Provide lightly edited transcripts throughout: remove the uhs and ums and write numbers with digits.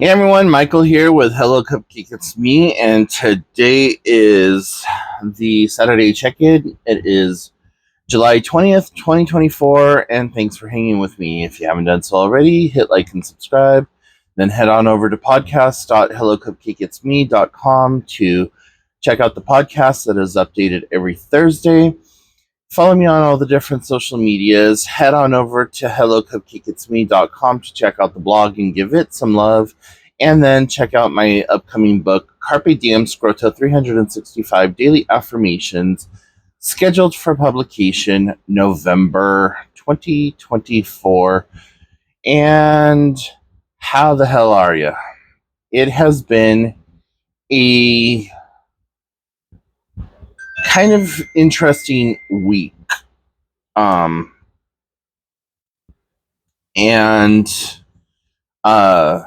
Hey everyone, Michael here with Hello Cupcake It's Me, and today is the Saturday check-in. It is July 20th, 2024, and thanks for hanging with me. If you haven't done so already, hit like and subscribe, then head on over to podcast.hellocupcakeitsme.com to check out the podcast that is updated every Thursday. Follow me on all the different social medias. Head on over to hellocupcakeitsme.com to check out the blog and give it some love. And then check out my upcoming book, Carpe Diem Scroto 365 Daily Affirmations, scheduled for publication November 2024. And how the hell are you? It has been a kind of interesting week. Um, and uh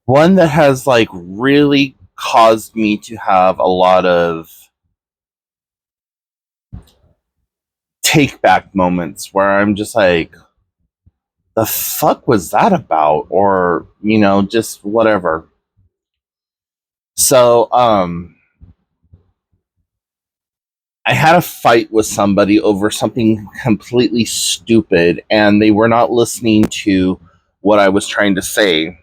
one that has like really caused me to have a lot of take back moments where I'm just like, the fuck was that about? Or, just whatever. So, I had a fight with somebody over something completely stupid, and they were not listening to what I was trying to say,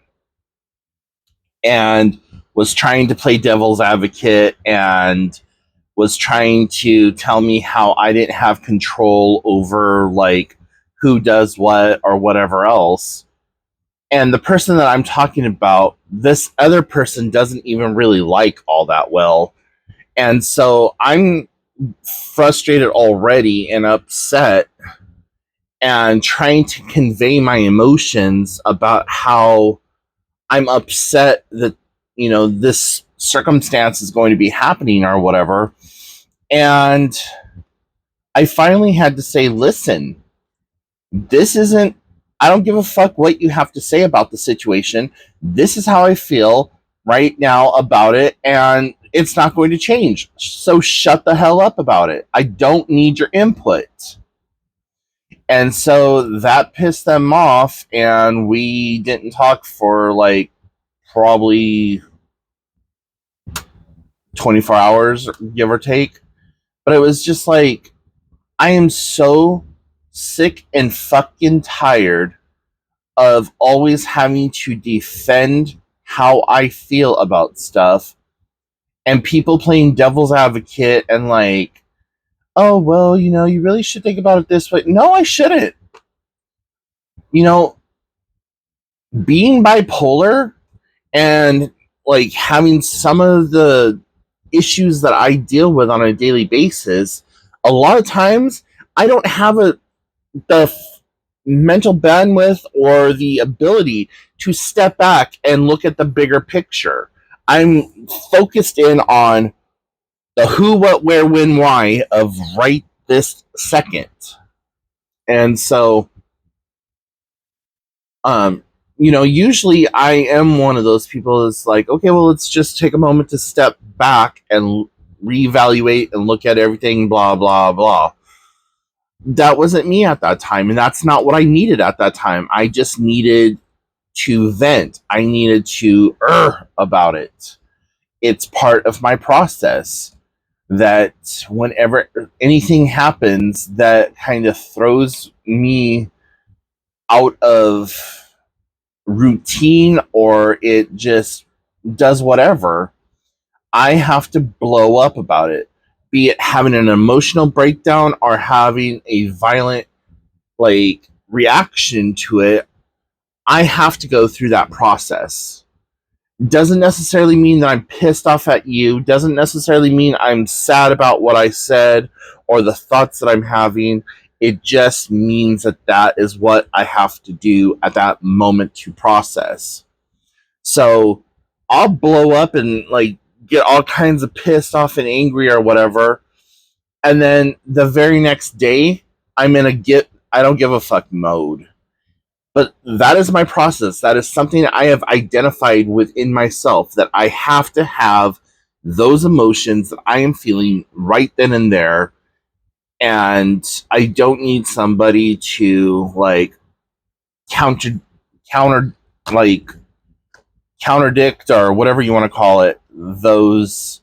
and was trying to play devil's advocate and was trying to tell me how I didn't have control over like who does what or whatever else. And the person that I'm talking about, this other person doesn't even really like all that well. And so I'm frustrated already and upset and trying to convey my emotions about how I'm upset that, this circumstance is going to be happening or whatever. And I finally had to say, listen, this isn't, I don't give a fuck what you have to say about the situation. This is how I feel right now about it, and it's not going to change. So shut the hell up about it. I don't need your input. And so that pissed them off, and we didn't talk for like probably 24 hours, give or take. But it was just like, I am so sick and fucking tired of always having to defend how I feel about stuff and people playing devil's advocate and like, oh, well, you really should think about it this way. No, I shouldn't. You know, being bipolar and like having some of the issues that I deal with on a daily basis, a lot of times I don't have the mental bandwidth or the ability to step back and look at the bigger picture. I'm focused in on the who, what, where, when, why of right this second. And so, usually I am one of those people that's like, okay, well, let's just take a moment to step back and reevaluate and look at everything, blah, blah, blah. That wasn't me at that time, and that's not what I needed at that time. I just needed to vent. I needed to about it. It's part of my process that whenever anything happens that kind of throws me out of routine or it just does whatever, I have to blow up about it. Be it having an emotional breakdown or having a violent like reaction to it, I have to go through that process. Doesn't necessarily mean that I'm pissed off at you, doesn't necessarily mean I'm sad about what I said or the thoughts that I'm having. It just means that that is what I have to do at that moment to process. So I'll blow up and like get all kinds of pissed off and angry or whatever. And then the very next day, I'm in I don't give a fuck mode. But that is my process. That is something I have identified within myself, that I have to have those emotions that I am feeling right then and there. And I don't need somebody to like counter counter like counterdict or whatever you want to call it, those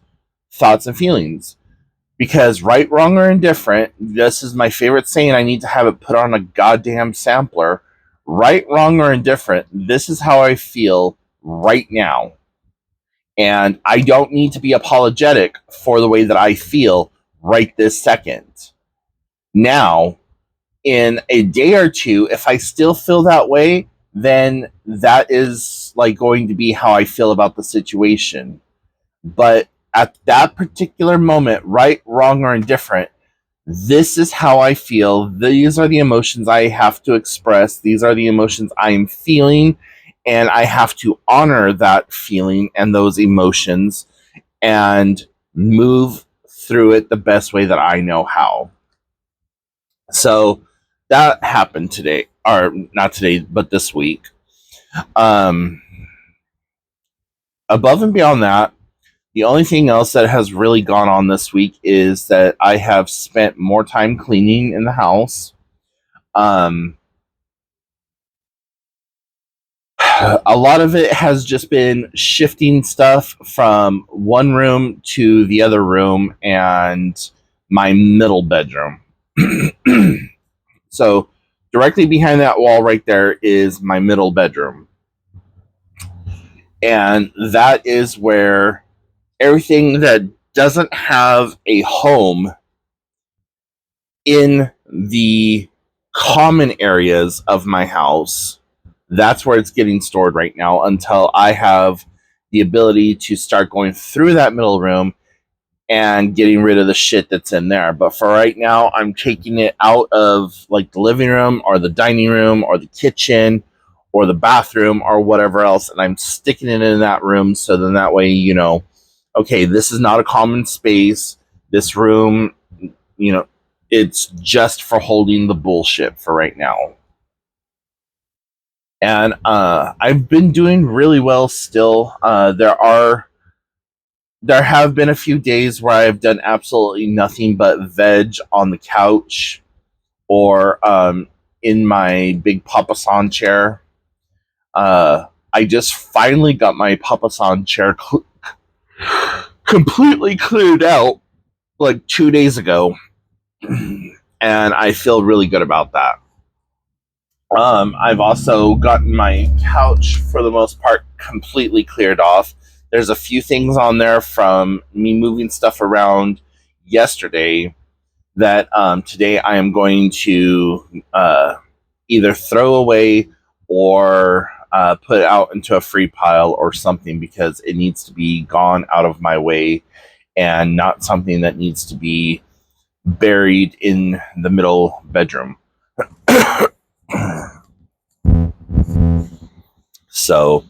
thoughts and feelings. Because right, wrong, or indifferent, this is my favorite saying. I need to have it put on a goddamn sampler. Right, wrong, or indifferent, this is how I feel right now. And I don't need to be apologetic for the way that I feel right this second. Now, in a day or two, if I still feel that way, then that is like going to be how I feel about the situation. But at that particular moment, right, wrong, or indifferent, this is how I feel. These are the emotions I have to express. These are the emotions I am feeling. And I have to honor that feeling and those emotions and move through it the best way that I know how. So that happened today, or not today, but this week. Um, Above and beyond that, the only thing else that has really gone on this week is that I have spent more time cleaning in the house. Um, a lot of it has just been shifting stuff from one room to the other room and my middle bedroom. So, directly behind that wall right there is my middle bedroom. And that is where everything that doesn't have a home in the common areas of my house, that's where it's getting stored right now until I have the ability to start going through that middle room and getting rid of the shit that's in there. But for right now, I'm taking it out of like the living room or the dining room or the kitchen or the bathroom or whatever else, and I'm sticking it in that room so then that way, okay, this is not a common space. This room, it's just for holding the bullshit for right now. And I've been doing really well still. There have been a few days where I've done absolutely nothing but veg on the couch or in my big papasan chair. I just finally got my papasan chair completely cleared out like 2 days ago, and I feel really good about that. I've also gotten my couch for the most part completely cleared off. There's a few things on there from me moving stuff around yesterday that today I am going to either throw away or put out into a free pile or something because it needs to be gone out of my way and not something that needs to be buried in the middle bedroom. So,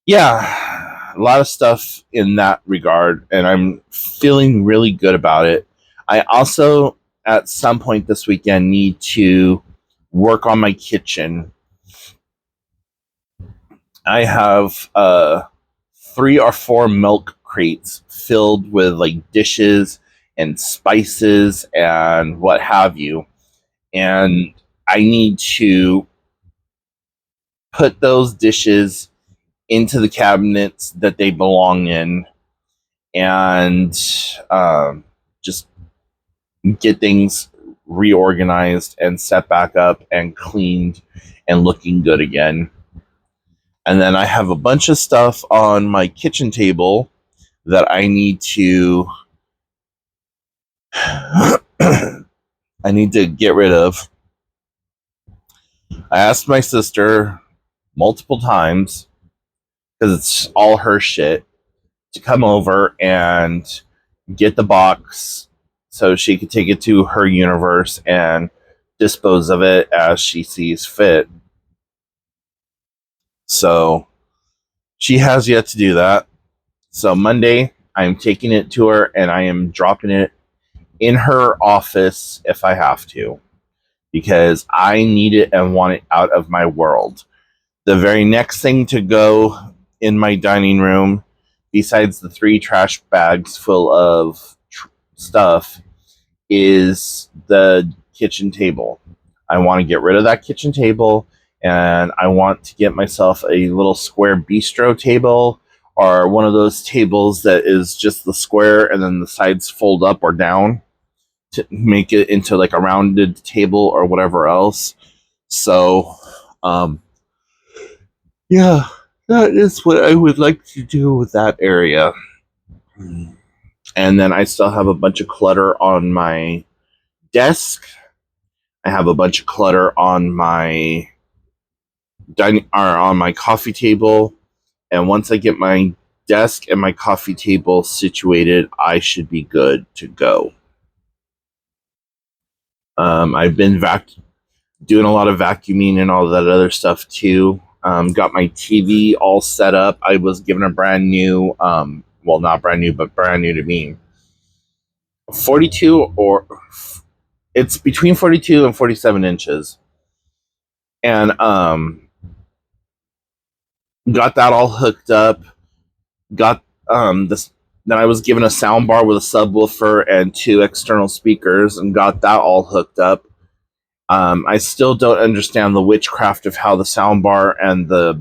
yeah, a lot of stuff in that regard, and I'm feeling really good about it. I also, at some point this weekend, need to work on my kitchen. I have 3 or 4 milk crates filled with like dishes and spices and what have you, and I need to put those dishes into the cabinets that they belong in and just get things reorganized and set back up and cleaned and looking good again. And then I have a bunch of stuff on my kitchen table that I need to I need to get rid of. I asked my sister multiple times because it's all her shit to come over and get the box so she could take it to her universe and dispose of it as she sees fit. So she has yet to do that. So Monday, I'm taking it to her and I am dropping it in her office if I have to, because I need it and want it out of my world. The very next thing to go in my dining room, besides the 3 trash bags full of stuff, is the kitchen table. I want to get rid of that kitchen table and I want to get myself a little square bistro table, or one of those tables that is just the square and then the sides fold up or down to make it into like a rounded table or whatever else. So, um, yeah, that is what I would like to do with that area. And then I still have a bunch of clutter on my desk. I have a bunch of clutter on my dining or on my coffee table. And once I get my desk and my coffee table situated, I should be good to go. I've been doing a lot of vacuuming and all that other stuff too. Got my TV all set up. I was given a brand new, well, not brand new, but brand new to me, 42 or it's between 42 and 47 inches. And got that all hooked up. Got this. Then I was given a sound bar with a subwoofer and two external speakers, and got that all hooked up. I still don't understand the witchcraft of how the soundbar and the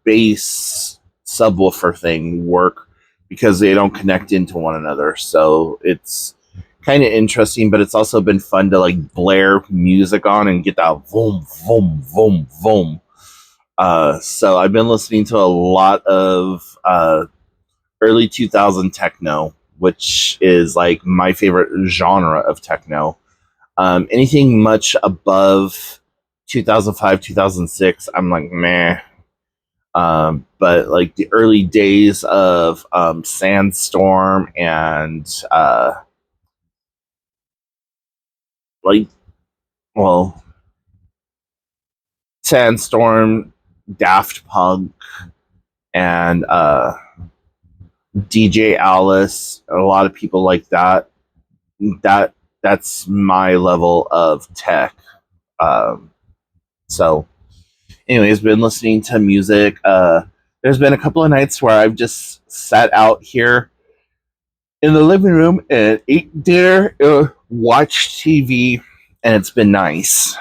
bass subwoofer thing work, because they don't connect into one another. So it's kind of interesting, but it's also been fun to like blare music on and get that boom, boom, boom, boom. So I've been listening to a lot of early 2000 techno, which is like my favorite genre of techno. Anything much above 2005, 2006, I'm like, meh. But like the early days of Sandstorm and like, well, Sandstorm, Daft Punk, and DJ Alice, a lot of people like that. That's my level of tech. Um, so, anyways, been listening to music. There's been a couple of nights where I've just sat out here in the living room and ate dinner, watched TV, and it's been nice.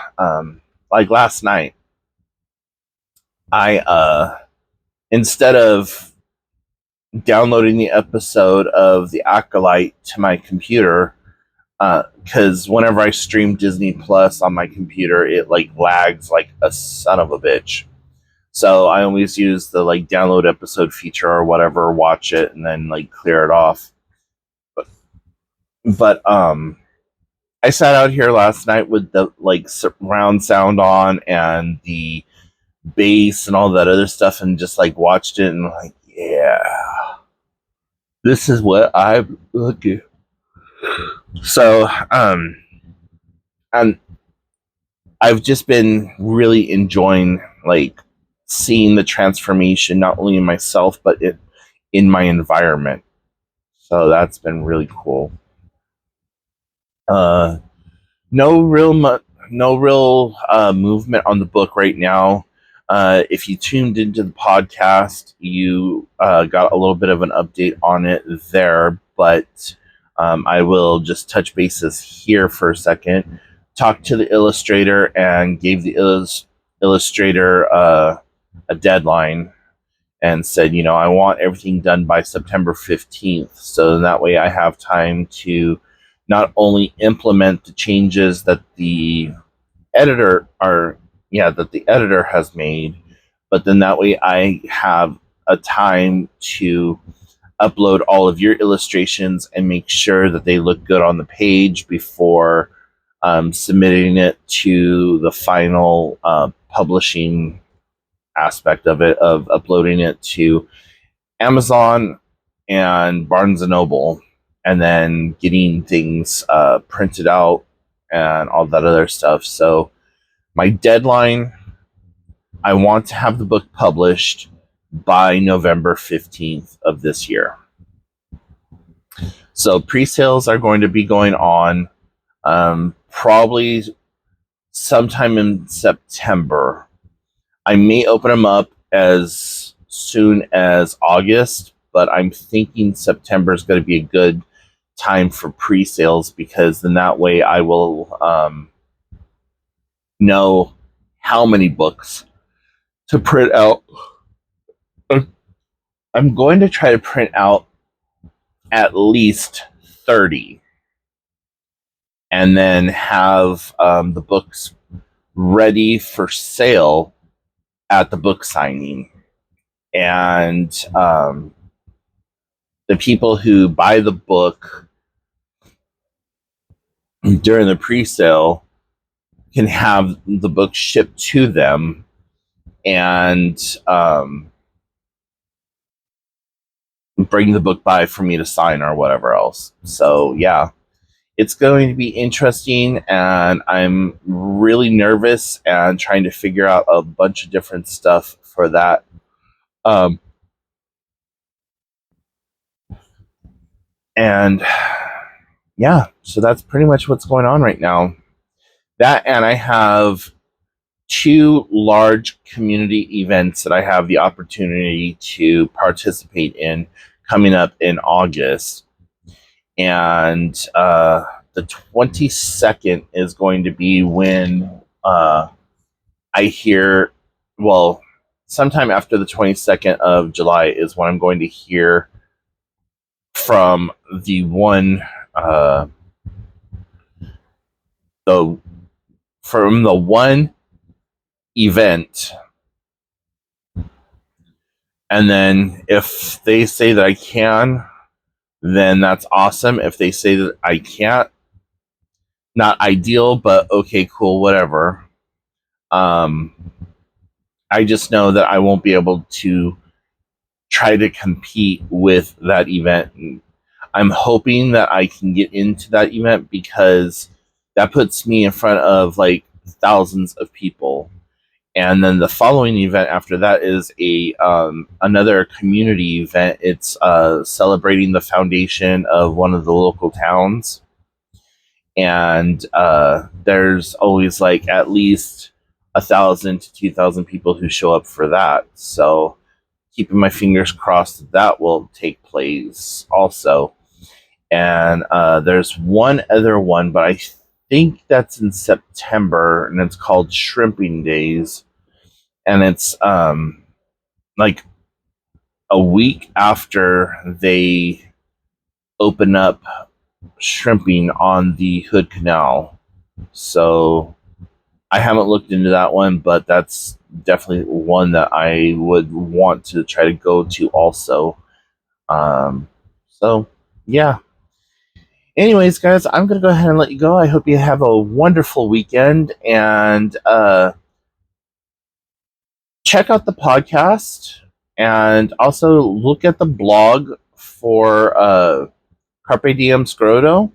Like last night, I instead of downloading the episode of The Acolyte to my computer, because whenever I stream Disney Plus on my computer, it like lags like a son of a bitch. So I always use the like download episode feature or whatever, watch it, and then like clear it off. But I sat out here last night with the like surround sound on and the bass and all that other stuff, and just like watched it and like, yeah, this is what I'm looking. So and I've just been really enjoying like seeing the transformation, not only in myself but in my environment. So that's been really cool. Uh, no real movement on the book right now. If you tuned into the podcast, you got a little bit of an update on it there, but I will just touch bases here for a second. Talked to the illustrator and gave the illustrator a deadline, and said, I want everything done by September 15th. So that way I have time to not only implement the changes that the editor has made, but then that way I have a time to upload all of your illustrations and make sure that they look good on the page before submitting it to the final publishing aspect of it, of uploading it to Amazon and Barnes and Noble, and then getting things printed out and all that other stuff. So my deadline, I want to have the book published by November 15th of this year. So pre-sales are going to be going on probably sometime in September. I may open them up as soon as August, but I'm thinking September is going to be a good time for pre-sales, because then that way I will know how many books to print out. I'm going to try to print out at least 30 and then have the books ready for sale at the book signing. And the people who buy the book during the pre-sale can have the book shipped to them and bring the book by for me to sign or whatever else. So yeah, it's going to be interesting, and I'm really nervous and trying to figure out a bunch of different stuff for that. And yeah, so that's pretty much what's going on right now. That, and I have 2 large community events that I have the opportunity to participate in coming up in August. And the 22nd is going to be when I hear, well, sometime after the 22nd of July is when I'm going to hear from the one, from the one event. And then if they say that I can, then that's awesome. If they say that I can't, not ideal, but okay, cool, whatever. I just know that I won't be able to try to compete with that event. I'm hoping that I can get into that event because that puts me in front of like thousands of people. And then the following event after that is a another community event. It's celebrating the foundation of one of the local towns, and there's always like at least 1,000 to 2,000 people who show up for that. So keeping my fingers crossed that will take place also. And there's one other one, but I think that's in September, and it's called Shrimping Days, and it's like a week after they open up shrimping on the Hood Canal. So I haven't looked into that one, but that's definitely one that I would want to try to go to also. So yeah. Anyways, guys, I'm gonna go ahead and let you go. I hope you have a wonderful weekend, and check out the podcast, and also look at the blog for Carpe Diem Scroto.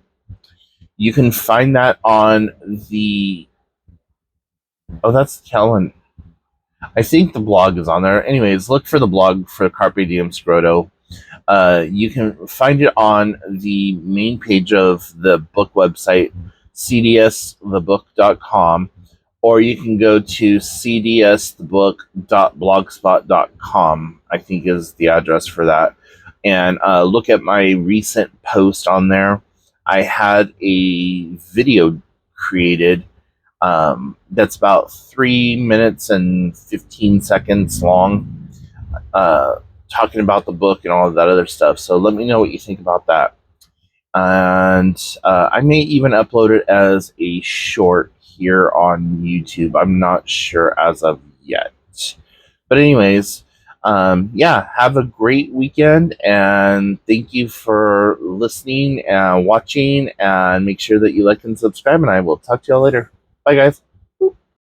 You can find that on the. Oh, that's Kellen. I think the blog is on there. Anyways, look for the blog for Carpe Diem Scroto. You can find it on the main page of the book website, cdsthebook.com, or you can go to cdsthebook.blogspot.com, I think is the address for that, and look at my recent post on there. I had a video created that's about 3 minutes and 15 seconds long, talking about the book and all of that other stuff. So let me know what you think about that. And I may even upload it as a short here on YouTube. I'm not sure as of yet. But anyways, yeah, have a great weekend, and thank you for listening and watching, and make sure that you like and subscribe, and I will talk to y'all later. Bye, guys.